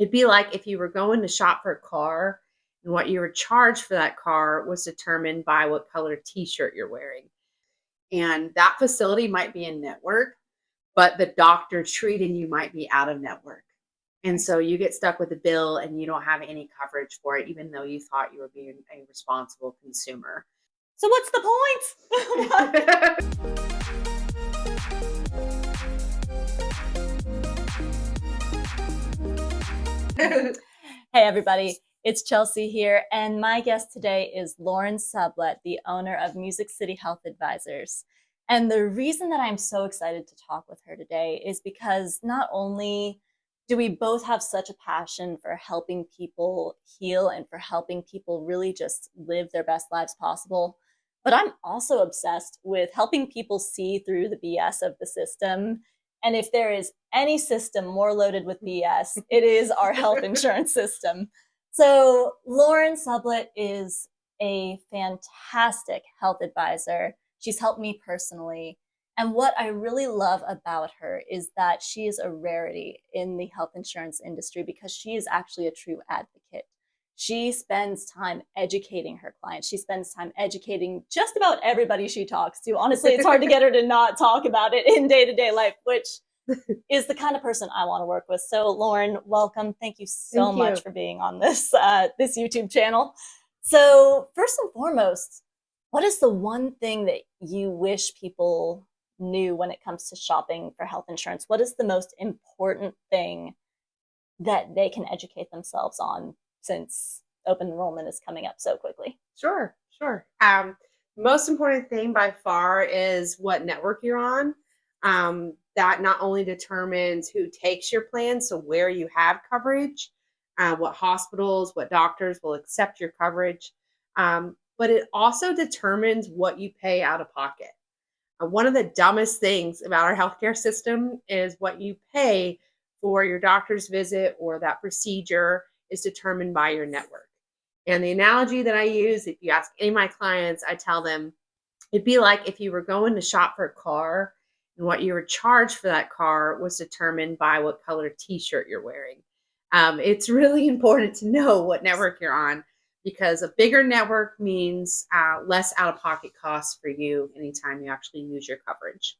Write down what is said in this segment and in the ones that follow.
It'd be like if you were going to shop for a car and what you were charged for that car was determined by what color t-shirt you're wearing. And that facility might be in network, but the doctor treating you might be out of network. And so you get stuck with a bill and you don't have any coverage for it, even though you thought you were being a responsible consumer. So what's the point? Hey everybody, it's Chelsea here, and my guest today is Lauren Sublett, the owner of Music City Health Advisors. And the reason that I'm so excited to talk with her today is because not only do we both have such a passion for helping people heal and for helping people really just live their best lives possible, but I'm also obsessed with helping people see through the BS of the system. And if there is any system more loaded with BS, it is our health insurance system. So Lauren Sublett is a fantastic health advisor. She's helped me personally. And what I really love about her is that she is a rarity in the health insurance industry because she is actually a true advocate. She spends time educating her clients. She spends time educating just about everybody she talks to. Honestly, it's hard to get her to not talk about it in day-to-day life, which is the kind of person I want to work with. So Lauren, welcome. Thank you so much for being on this YouTube channel. So first and foremost, what is the one thing that you wish people knew when it comes to shopping for health insurance? What is the most important thing that they can educate themselves on, since open enrollment is coming up so quickly? Sure. Most important thing by far is what network you're on. That not only determines who takes your plan, so where you have coverage, what hospitals, what doctors will accept your coverage, but it also determines what you pay out of pocket. One of the dumbest things about our healthcare system is what you pay for your doctor's visit or that procedure is determined by your network. And the analogy that I use, if you ask any of my clients, I tell them it'd be like if you were going to shop for a car and what you were charged for that car was determined by what color t-shirt you're wearing. It's really important to know what network you're on, because a bigger network means less out-of-pocket costs for you anytime you actually use your coverage.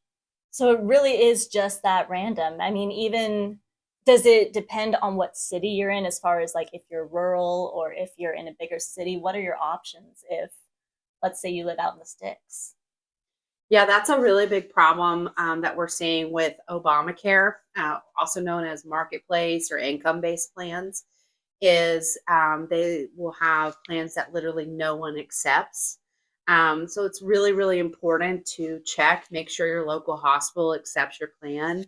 So it really is just that random. I mean, even does it depend on what city you're in, as far as like if you're rural or if you're in a bigger city? What are your options if, let's say, you live out in the sticks? Yeah, that's a really big problem that we're seeing with Obamacare, also known as marketplace or income-based plans, is they will have plans that literally no one accepts. So it's really, really important to check, make sure your local hospital accepts your plan.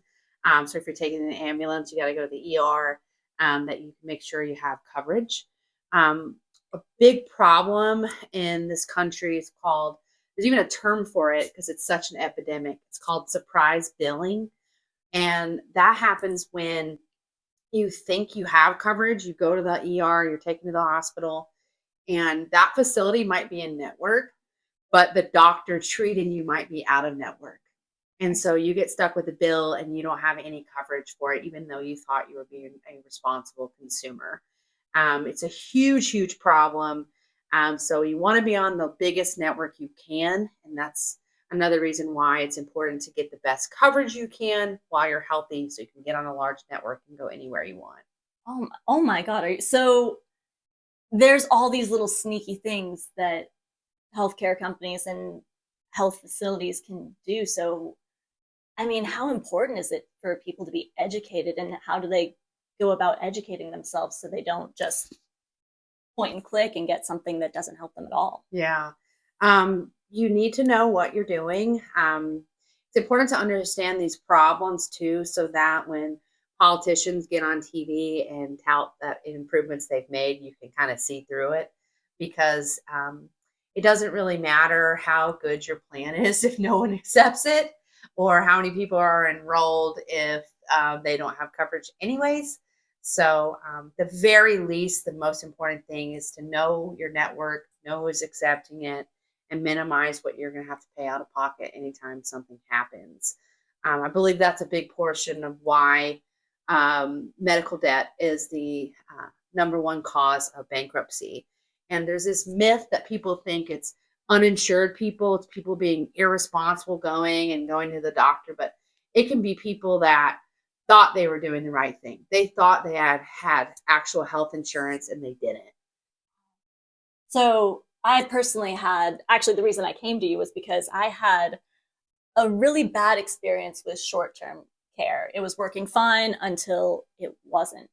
So if you're taking an ambulance, you got to go to the ER, that you can make sure you have coverage. A big problem in this country is called, there's even a term for it because it's such an epidemic. It's called surprise billing. And that happens when you think you have coverage, you go to the ER, you're taken to the hospital, and that facility might be in network, but the doctor treating you might be out of network. And so you get stuck with a bill and you don't have any coverage for it, even though you thought you were being a responsible consumer. It's a huge, huge problem. So you want to be on the biggest network you can. And that's another reason why it's important to get the best coverage you can while you're healthy, so you can get on a large network and go anywhere you want. Oh my God. So there's all these little sneaky things that healthcare companies and health facilities can do. So, I mean, how important is it for people to be educated, and how do they go about educating themselves so they don't just point and click and get something that doesn't help them at all? Yeah. You need to know what you're doing. It's important to understand these problems too, so that when politicians get on TV and tout that improvements they've made, you can kind of see through it, because it doesn't really matter how good your plan is if no one accepts it, or how many people are enrolled if they don't have coverage anyways. So the very least, the most important thing is to know your network, know who's accepting it, and minimize what you're going to have to pay out of pocket anytime something happens. I believe that's a big portion of why medical debt is the number one cause of bankruptcy. And there's this myth that people think it's uninsured people, it's people being irresponsible going to the doctor, but it can be people that thought they were doing the right thing. They thought they had actual health insurance and they didn't. So I personally had, actually, the reason I came to you was because I had a really bad experience with short-term care. It was working fine until it wasn't.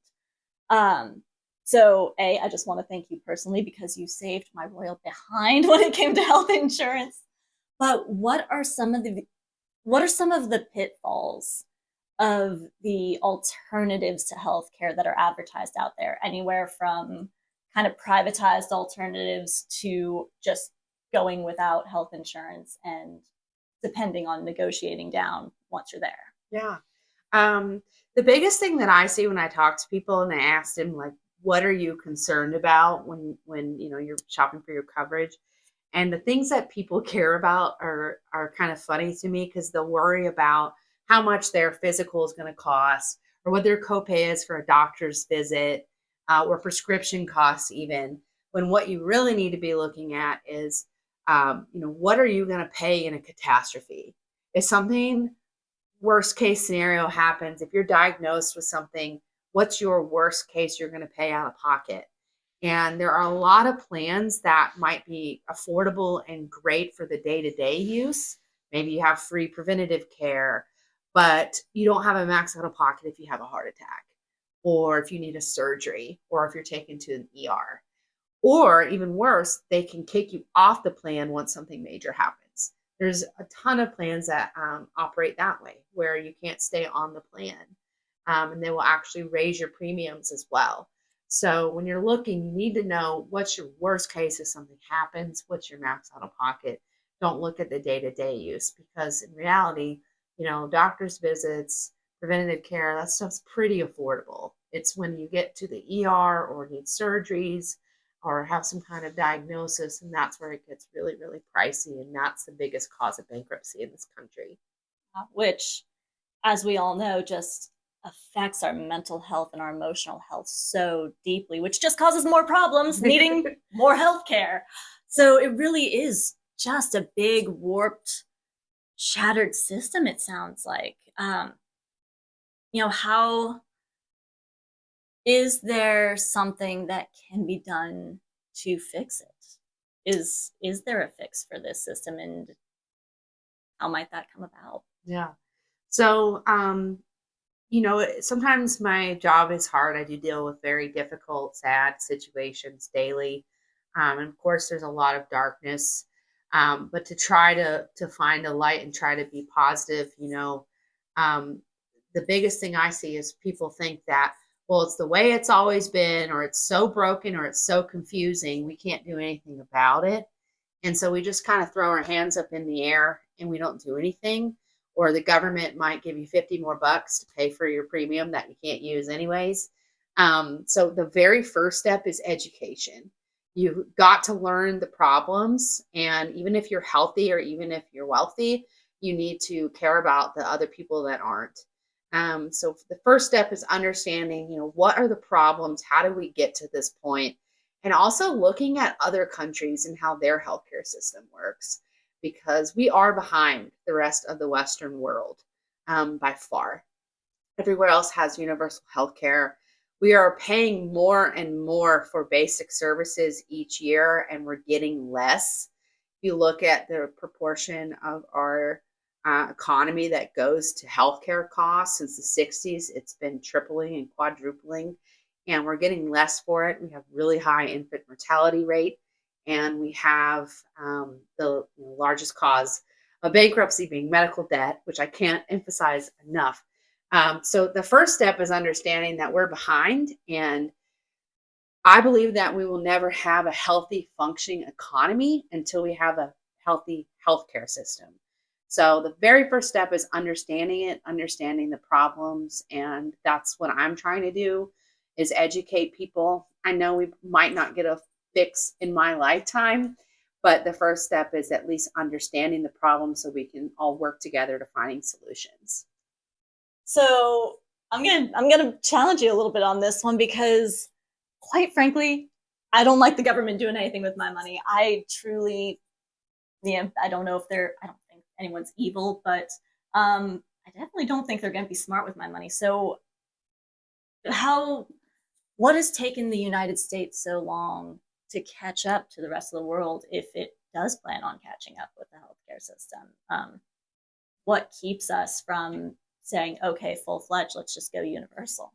So I just want to thank you personally because you saved my royal behind when it came to health insurance. But what are some of the pitfalls of the alternatives to healthcare that are advertised out there? Anywhere from kind of privatized alternatives to just going without health insurance and depending on negotiating down once you're there. Yeah. The biggest thing that I see when I talk to people and I ask them, like, what are you concerned about when you're shopping for your coverage? And the things that people care about are kind of funny to me because they'll worry about how much their physical is going to cost or what their copay is for a doctor's visit or prescription costs even, when what you really need to be looking at is, what are you going to pay in a catastrophe? If something worst case scenario happens, if you're diagnosed with something, what's your worst case you're going to pay out of pocket? And there are a lot of plans that might be affordable and great for the day-to-day use. Maybe you have free preventative care, but you don't have a max out of pocket if you have a heart attack, or if you need a surgery, or if you're taken to an ER. Or even worse, they can kick you off the plan once something major happens. There's a ton of plans that operate that way, where you can't stay on the plan. And they will actually raise your premiums as well. So when you're looking, you need to know what's your worst case if something happens, what's your max out of pocket. Don't look at the day-to-day use because in reality, doctor's visits, preventative care, that stuff's pretty affordable. It's when you get to the ER or need surgeries or have some kind of diagnosis, and that's where it gets really, really pricey. And that's the biggest cause of bankruptcy in this country. Which, as we all know, just affects our mental health and our emotional health so deeply, which just causes more problems, needing more health care. So it really is just a big, warped, shattered system, it sounds like. How is there something that can be done to fix it? Is there a fix for this system, and how might that come about? Yeah. So, sometimes my job is hard. I do deal with very difficult, sad situations daily. And of course, there's a lot of darkness. But to try to find a light and try to be positive, the biggest thing I see is people think that, well, it's the way it's always been, or it's so broken, or it's so confusing, we can't do anything about it. And so we just kind of throw our hands up in the air and we don't do anything. Or the government might give you 50 more bucks to pay for your premium that you can't use anyways. So the very first step is education. You've got to learn the problems. And even if you're healthy or even if you're wealthy, you need to care about the other people that aren't. So the first step is understanding, what are the problems? How do we get to this point? And also looking at other countries and how their healthcare system works, because we are behind the rest of the Western world by far. Everywhere else has universal healthcare. We are paying more and more for basic services each year, and we're getting less. If you look at the proportion of our economy that goes to healthcare costs since the 60s, it's been tripling and quadrupling, and we're getting less for it. We have really high infant mortality rate, and we have the largest cause of bankruptcy being medical debt, which I can't emphasize enough. So the first step is understanding that we're behind, and I believe that we will never have a healthy, functioning economy until we have a healthy healthcare system. So the very first step is understanding it, understanding the problems, and that's what I'm trying to do, is educate people. I know we might not get a fix in my lifetime, but the first step is at least understanding the problem so we can all work together to finding solutions. So I'm gonna challenge you a little bit on this one because, quite frankly, I don't like the government doing anything with my money. I truly, I don't know if I don't think anyone's evil, but I definitely don't think they're going to be smart with my money. So, what has taken the United States so long to catch up to the rest of the world if it does plan on catching up with the healthcare system? What keeps us from saying, okay, full-fledged, let's just go universal?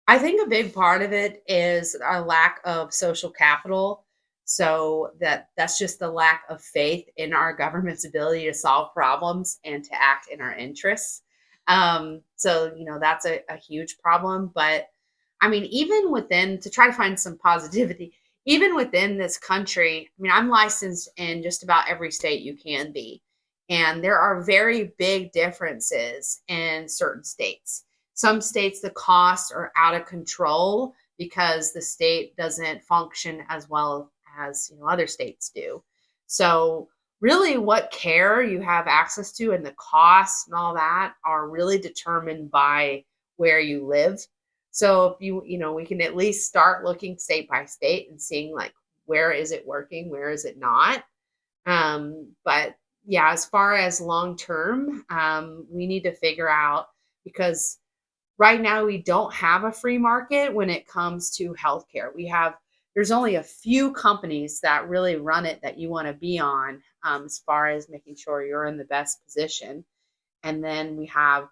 I think a big part of it is a lack of social capital. So that's just the lack of faith in our government's ability to solve problems and to act in our interests. So that's a huge problem. But I mean, even within to try to find some positivity, even within this country, I mean, I'm licensed in just about every state you can be. And there are very big differences in certain states. Some states, the costs are out of control because the state doesn't function as well as other states do. So really what care you have access to and the costs and all that are really determined by where you live. So if we can at least start looking state by state and seeing like where is it working, where is it not. But yeah, as far as long term, we need to figure out because right now we don't have a free market when it comes to healthcare. There's only a few companies that really run it that you want to be on, as far as making sure you're in the best position. And then we have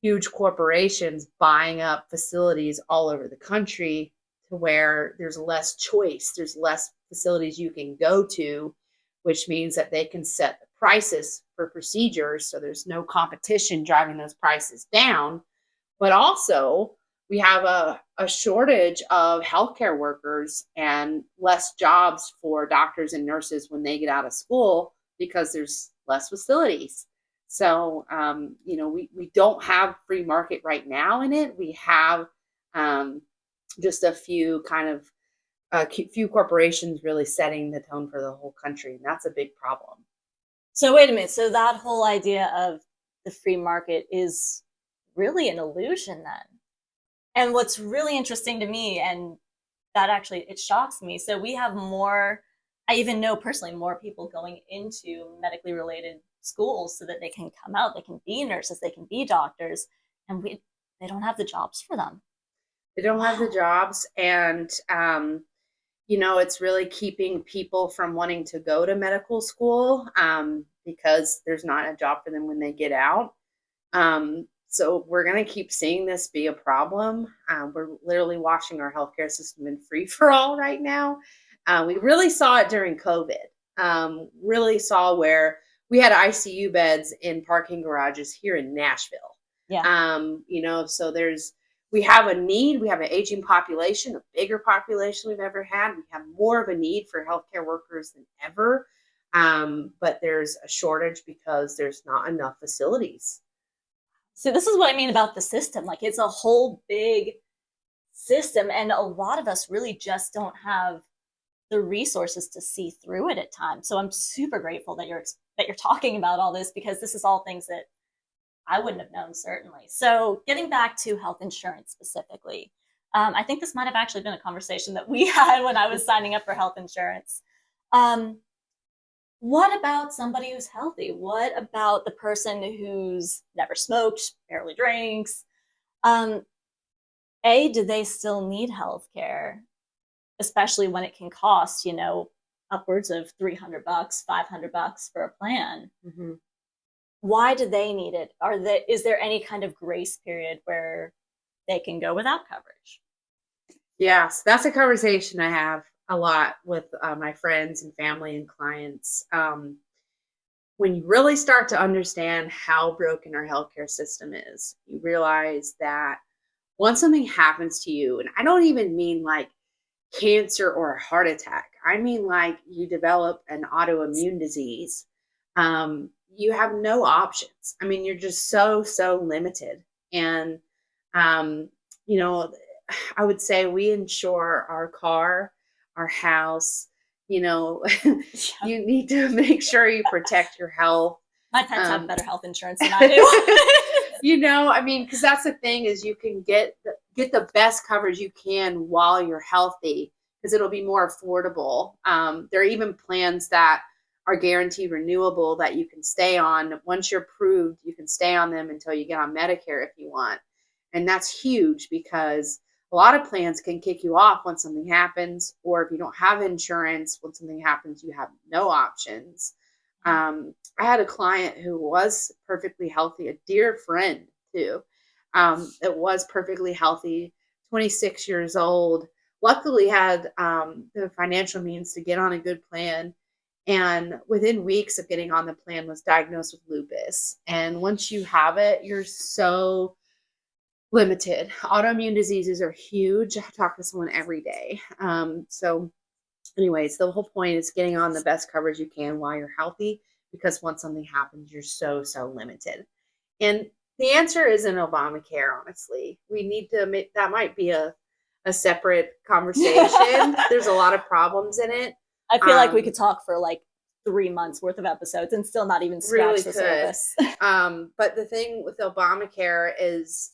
huge corporations buying up facilities all over the country to where there's less choice. There's less facilities you can go to, which means that they can set the prices for procedures. So there's no competition driving those prices down. But also, we have a shortage of healthcare workers and less jobs for doctors and nurses when they get out of school because there's less facilities. So, we don't have free market right now in it. We have just a few few corporations really setting the tone for the whole country. And that's a big problem. So wait a minute. So that whole idea of the free market is really an illusion then. And what's really interesting to me, and that actually, it shocks me. So we have I even know personally, more people going into medically related schools so that they can come out, they can be nurses, they can be doctors, and they don't have the jobs for them. They don't have the jobs. And, it's really keeping people from wanting to go to medical school because there's not a job for them when they get out. So we're going to keep seeing this be a problem. We're literally watching our healthcare system in free for all right now. We really saw it during COVID. Really saw where we had ICU beds in parking garages here in Nashville. Yeah. So we have a need. We have an aging population, a bigger population we've ever had. We have more of a need for healthcare workers than ever. But there's a shortage because there's not enough facilities. So this is what I mean about the system. Like, it's a whole big system, and a lot of us really just don't have the resources to see through it at times. So I'm super grateful that you're talking about all this, because this is all things that I wouldn't have known, certainly. So getting back to health insurance specifically, I think this might have actually been a conversation that we had when I was signing up for health insurance. What about somebody who's healthy? What about the person who's never smoked, barely drinks? Do they still need health care, especially when it can cost, upwards of $300, $500 for a plan? Mm-hmm. Why do they need it? Is there any kind of grace period where they can go without coverage? Yes, that's a conversation I have a lot with my friends and family and clients. When you really start to understand how broken our healthcare system is, you realize that once something happens to you, and I don't even mean like cancer or a heart attack, I mean like you develop an autoimmune disease, you have no options. I mean, you're just so limited. And, I would say we insure our car, our house. You need to make sure you protect your health. My pets have better health insurance than I do. I mean, because that's the thing is you can get the best coverage you can while you're healthy because it'll be more affordable. There are even plans that are guaranteed renewable that you can stay on. Once you're approved, you can stay on them until you get on Medicare if you want. And that's huge because a lot of plans can kick you off when something happens, or if you don't have insurance, when something happens, you have no options. I had a client who was perfectly healthy, a dear friend too, that was perfectly healthy, 26 years old, luckily had the financial means to get on a good plan. And within weeks of getting on the plan was diagnosed with lupus. And once you have it, you're so limited. Autoimmune diseases are huge. I talk to someone every day. So anyways, the whole point is getting on the best coverage you can while you're healthy, because once something happens, you're so limited. And the answer isn't Obamacare, honestly. We need to make that might be a separate conversation. There's a lot of problems in it. I feel like we could talk for like 3 months worth of episodes and still not even scratch really the surface. But the thing with Obamacare is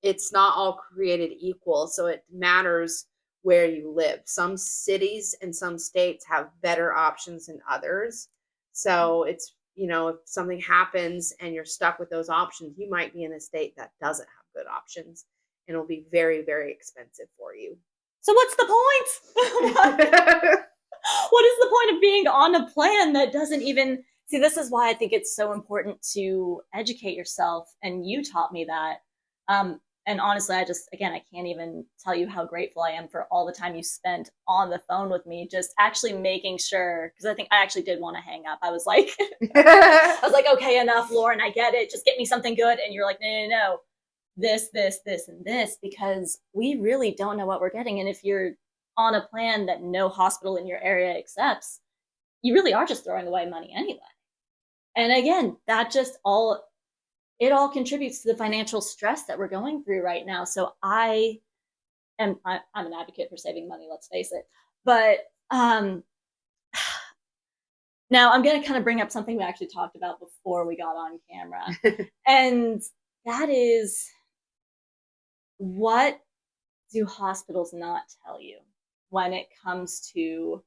it's not all created equal. So it matters where you live. Some cities and some states have better options than others. So it's, if something happens and you're stuck with those options, you might be in a state that doesn't have good options and it'll be very, very expensive for you. So what's the point? What is the point of being on a plan that doesn't even see? This is why I think it's so important to educate yourself. And you taught me that. And honestly, I can't even tell you how grateful I am for all the time you spent on the phone with me, just actually making sure, because I think I actually did want to hang up. I was like, okay, enough, Lauren, I get it. Just get me something good. And you're like, no, this, and this, because we really don't know what we're getting. And if you're on a plan that no hospital in your area accepts, you really are just throwing away money anyway. And again, it all contributes to the financial stress that we're going through right now. So I'm an advocate for saving money, let's face it. But now I'm going to kind of bring up something we actually talked about before we got on camera. And that is, what do hospitals not tell you when it comes to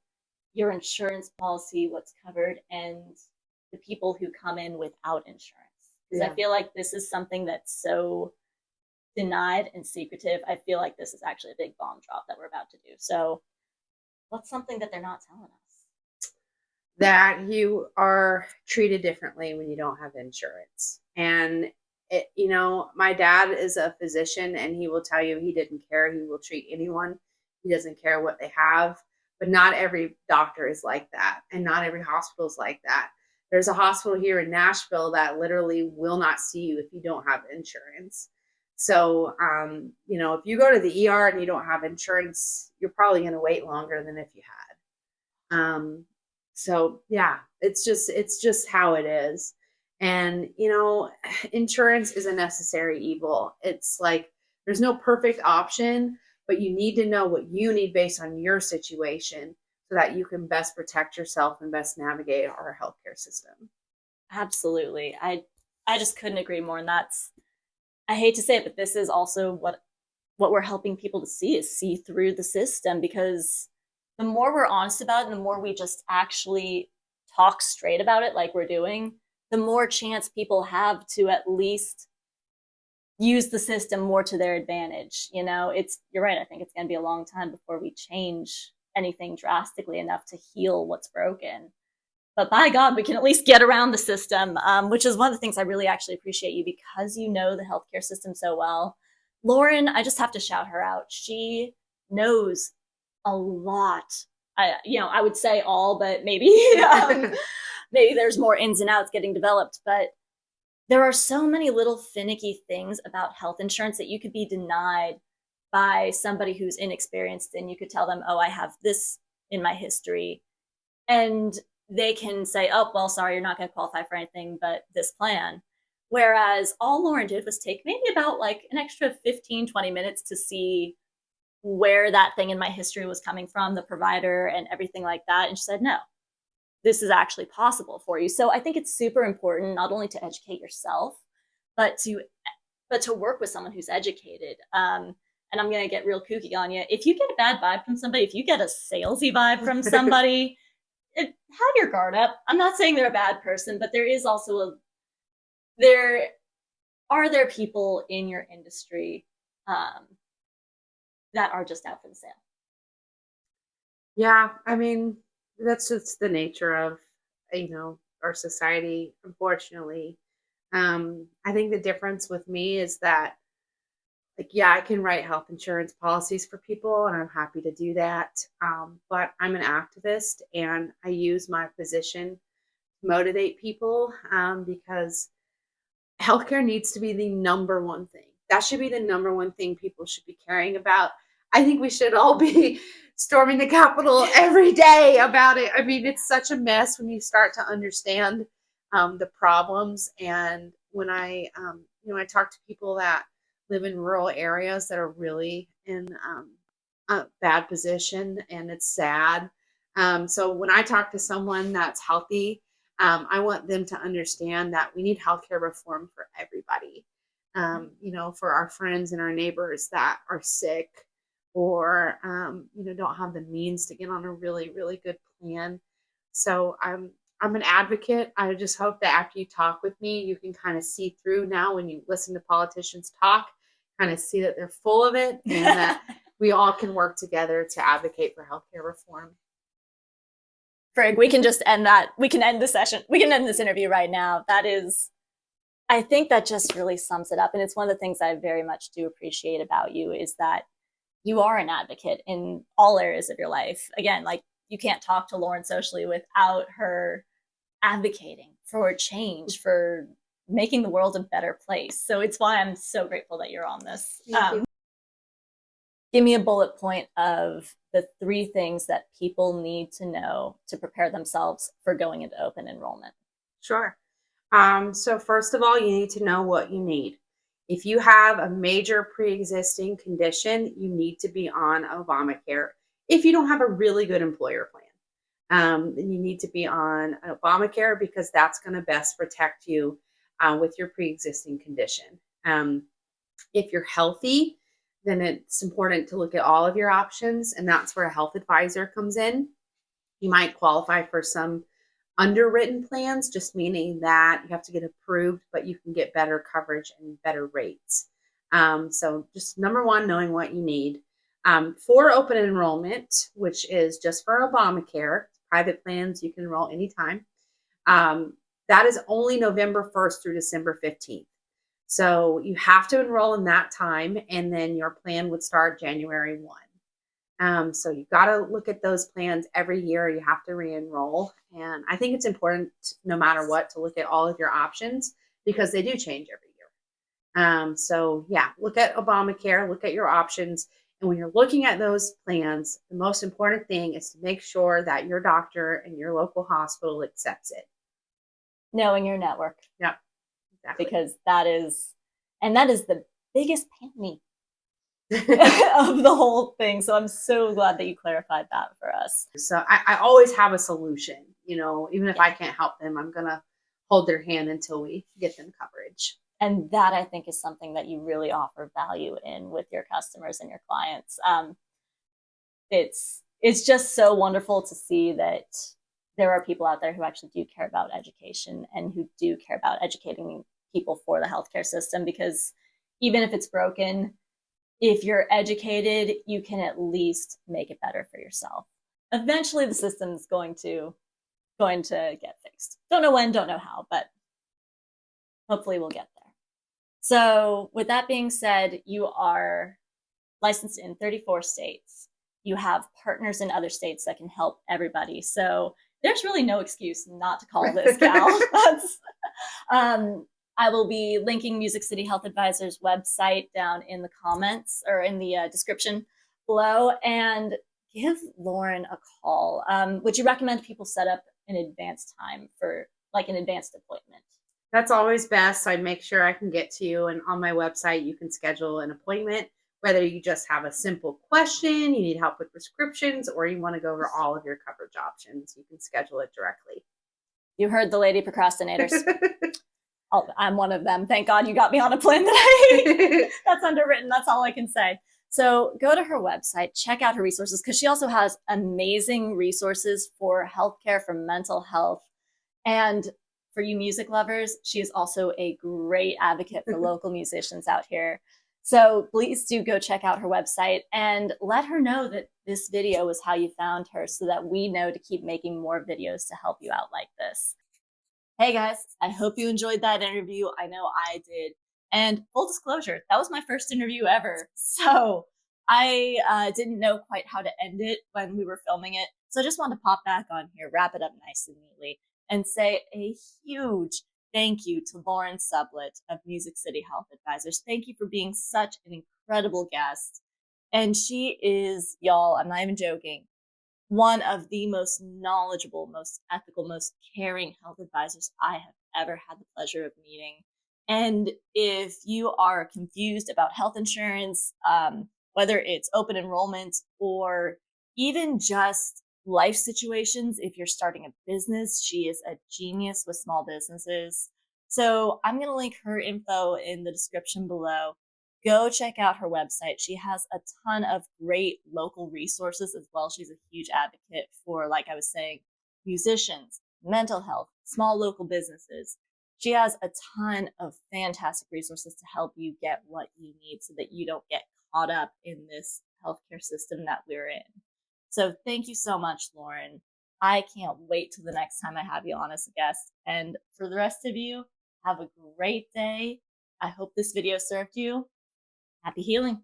your insurance policy, what's covered, and the people who come in without insurance? Because I feel like this is something that's so denied and secretive. I feel like this is actually a big bomb drop that we're about to do. So what's something that they're not telling us? That you are treated differently when you don't have insurance. And my dad is a physician and he will tell you he didn't care. He will treat anyone. He doesn't care what they have. But not every doctor is like that. And not every hospital is like that. There's a hospital here in Nashville that literally will not see you if you don't have insurance. So, if you go to the ER and you don't have insurance, you're probably going to wait longer than if you had. So yeah, it's just how it is. And, insurance is a necessary evil. It's like, there's no perfect option, but you need to know what you need based on your situation, so that you can best protect yourself and best navigate our healthcare system. Absolutely. I just couldn't agree more. And I hate to say it, but this is also what we're helping people to see through the system, because the more we're honest about it, and the more we just actually talk straight about it like we're doing, the more chance people have to at least use the system more to their advantage. You're right. I think it's going to be a long time before we change anything drastically enough to heal what's broken. But by God, we can at least get around the system, which is one of the things I really actually appreciate you, because you know the healthcare system so well. Lauren, I just have to shout her out. She knows a lot. I would say all, but maybe maybe there's more ins and outs getting developed. But there are so many little finicky things about health insurance that you could be denied by somebody who's inexperienced, and you could tell them, oh, I have this in my history. And they can say, oh, well, sorry, you're not going to qualify for anything but this plan. Whereas all Lauren did was take maybe about like an extra 15, 20 minutes to see where that thing in my history was coming from, the provider and everything like that. And she said, no, this is actually possible for you. So I think it's super important not only to educate yourself, but to work with someone who's educated. And I'm going to get real kooky on you. If you get a bad vibe from somebody, if you get a salesy vibe from somebody, have your guard up. I'm not saying they're a bad person, but there is also there are people in your industry that are just out for the sale. Yeah, I mean, that's just the nature of, our society, unfortunately. I think the difference with me is that, like, yeah, I can write health insurance policies for people, and I'm happy to do that. But I'm an activist, and I use my position to motivate people, because healthcare needs to be the number one thing. That should be the number one thing people should be caring about. I think we should all be storming the Capitol every day about it. I mean, it's such a mess when you start to understand the problems. And when I talk to people that live in rural areas that are really in a bad position, and it's sad. So when I talk to someone that's healthy, I want them to understand that we need healthcare reform for everybody. For our friends and our neighbors that are sick, or don't have the means to get on a really, really good plan. So I'm an advocate. I just hope that after you talk with me, you can kind of see through now when you listen to politicians talk, kind of see that they're full of it, and that we all can work together to advocate for healthcare reform. Frank, we can just end that. We can end the session. We can end this interview right now. I think that just really sums it up. And it's one of the things I very much do appreciate about you is that you are an advocate in all areas of your life. Again, like, you can't talk to Lauren socially without her advocating for change, for making the world a better place. So it's why I'm so grateful that you're on this. Give me a bullet point of the 3 things that people need to know to prepare themselves for going into open enrollment. Sure. So first of all, you need to know what you need. If you have a major pre-existing condition, you need to be on Obamacare. If you don't have a really good employer plan, then you need to be on Obamacare, because that's going to best protect you with your pre-existing condition. If you're healthy, then it's important to look at all of your options, and that's where a health advisor comes in. You might qualify for some underwritten plans, just meaning that you have to get approved, but you can get better coverage and better rates. So just number one, knowing what you need. For open enrollment, which is just for Obamacare, private plans, you can enroll anytime. That is only November 1st through December 15th. So you have to enroll in that time, and then your plan would start January 1. So you've got to look at those plans every year. You have to re-enroll. And I think it's important, no matter what, to look at all of your options, because they do change every year. So yeah, look at Obamacare, look at your options. And when you're looking at those plans, the most important thing is to make sure that your doctor and your local hospital accepts it. Knowing your network. Yeah, exactly. Because that is the biggest penny of the whole thing. So I'm so glad that you clarified that for us. So I always have a solution, even if I can't help them, I'm going to hold their hand until we get them coverage. And that, I think, is something that you really offer value in with your customers and your clients. It's just so wonderful to see that there are people out there who actually do care about education and who do care about educating people for the healthcare system, because even if it's broken, if you're educated, you can at least make it better for yourself. Eventually the system's going to get fixed. Don't know when, don't know how, but hopefully we'll get there. So with that being said, you are licensed in 34 states. You have partners in other states that can help everybody. So there's really no excuse not to call this gal. I will be linking Music City Health Advisors website down in the comments or in the description below, and give Lauren a call. Would you recommend people set up an advanced time for like an advanced appointment? That's always best. I make sure I can get to you, and on my website, you can schedule an appointment, whether you just have a simple question, you need help with prescriptions, or you want to go over all of your coverage options. You can schedule it directly. You heard the lady procrastinators. I'm one of them. Thank God you got me on a plan today. That's underwritten. That's all I can say. So go to her website, check out her resources, because she also has amazing resources for healthcare, for mental health. And for you music lovers, she is also a great advocate for local musicians out here. So please do go check out her website and let her know that this video was how you found her, so that we know to keep making more videos to help you out like this. Hey guys, I hope you enjoyed that interview. I know I did. And full disclosure, that was my first interview ever. So I didn't know quite how to end it when we were filming it. So I just wanted to pop back on here, wrap it up nice and neatly, and say a huge thank you to Lauren Sublett of Music City Health Advisors. Thank you for being such an incredible guest. And she is, y'all, I'm not even joking, one of the most knowledgeable, most ethical, most caring health advisors I have ever had the pleasure of meeting. And if you are confused about health insurance, whether it's open enrollment or even just life situations, if you're starting a business, she is a genius with small businesses. So I'm going to link her info in the description below. Go check out her website. She has a ton of great local resources as well. She's a huge advocate for, like I was saying, musicians, mental health, small local businesses. She has a ton of fantastic resources to help you get what you need so that you don't get caught up in this healthcare system that we're in. So thank you so much, Lauren. I can't wait till the next time I have you on as a guest. And for the rest of you, have a great day. I hope this video served you. Happy healing.